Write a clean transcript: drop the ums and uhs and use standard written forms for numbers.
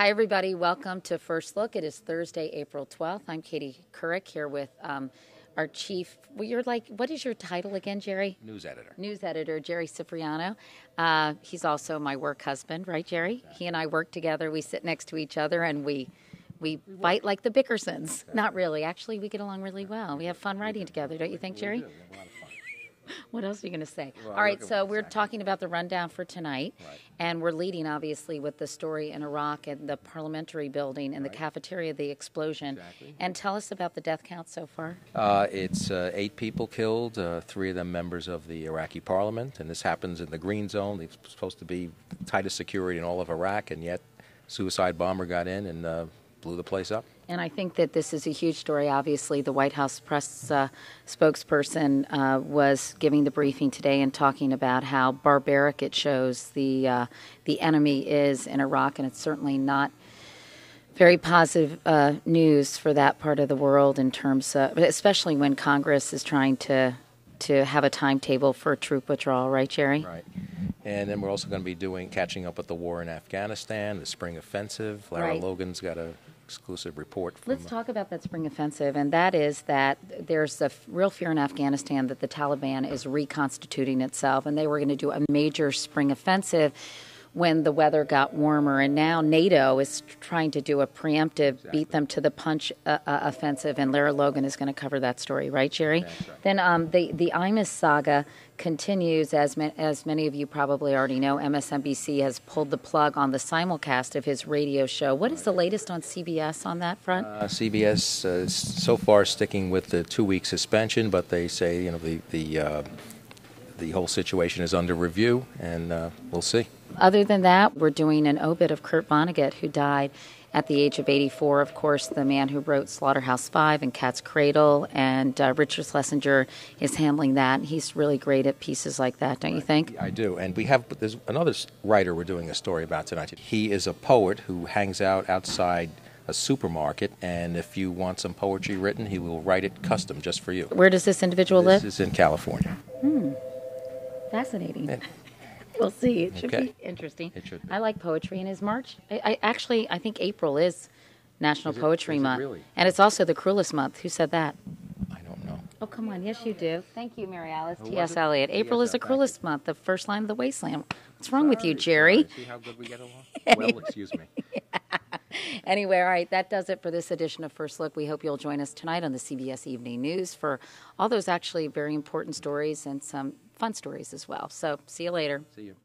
Hi, everybody. Welcome to First Look. It is Thursday, April 12th. I'm Katie Couric here with our chief. Well, you're like, what is your title again, Jerry? News editor. News editor, Jerry Cipriano. He's also my work husband, right, Jerry? Exactly. He and I work together. We sit next to each other and we fight like the Bickersons. Exactly. Not really. Actually, we get along really well. We have fun writing together, don't you think, Jerry? We do. We have a lot of fun. What else are you going to say? Well, all right, so we're talking about the rundown for tonight, right. And we're leading, obviously, with the story in Iraq and the parliamentary building and right. the cafeteria, the explosion. Exactly. And tell us about the death count so far. It's 8 people killed, 3 of them members of the Iraqi parliament, and this happens in the green zone. It's supposed to be tightest security in all of Iraq, and yet a suicide bomber got in and blew the place up. And I think that this is a huge story. Obviously, the White House press spokesperson was giving the briefing today and talking about how barbaric it shows the enemy is in Iraq, and it's certainly not very positive news for that part of the world in terms of, especially when Congress is trying to have a timetable for troop withdrawal, right, Jerry? Right. And then we're also going to be catching up with the war in Afghanistan, the spring offensive. Lara Right. Logan's got a exclusive report from... Let's talk about that spring offensive, and that is that there's a real fear in Afghanistan that the Taliban is reconstituting itself, and they were going to do a major spring offensive when the weather got warmer, and now NATO is trying to do a preemptive, beat them to the punch offensive, and Lara Logan is going to cover that story, right, Jerry? That's right. Then the Imus saga continues, as many of you probably already know. MSNBC has pulled the plug on the simulcast of his radio show. What is the latest on CBS on that front? CBS is so far sticking with the 2-week suspension, but they say the whole situation is under review, and we'll see. Other than that, we're doing an obit of Kurt Vonnegut, who died at the age of 84. Of course, the man who wrote Slaughterhouse-Five and Cat's Cradle, and Richard Schlesinger is handling that. He's really great at pieces like that, don't you think? I do. And there's another writer we're doing a story about tonight. He is a poet who hangs out outside a supermarket, and if you want some poetry written, he will write it custom just for you. Where does this individual live? This is in California. Fascinating. We'll see. It should Okay. be interesting. It should be. I like poetry, and is March? I think April is National Poetry Month. Really? And it's also the Cruelest month. Who said that? I don't know. Oh, come on. Yes, you do. Thank you, Mary Alice. Who T.S. was it? Eliot. April is the Thank you. Cruelest month, the first line of the Wasteland. What's wrong with you, Jerry? Sorry. See how good we get along? Well, excuse me. Anyway, all right, that does it for this edition of First Look. We hope you'll join us tonight on the CBS Evening News for all those actually very important stories and some fun stories as well. So see you later. See you.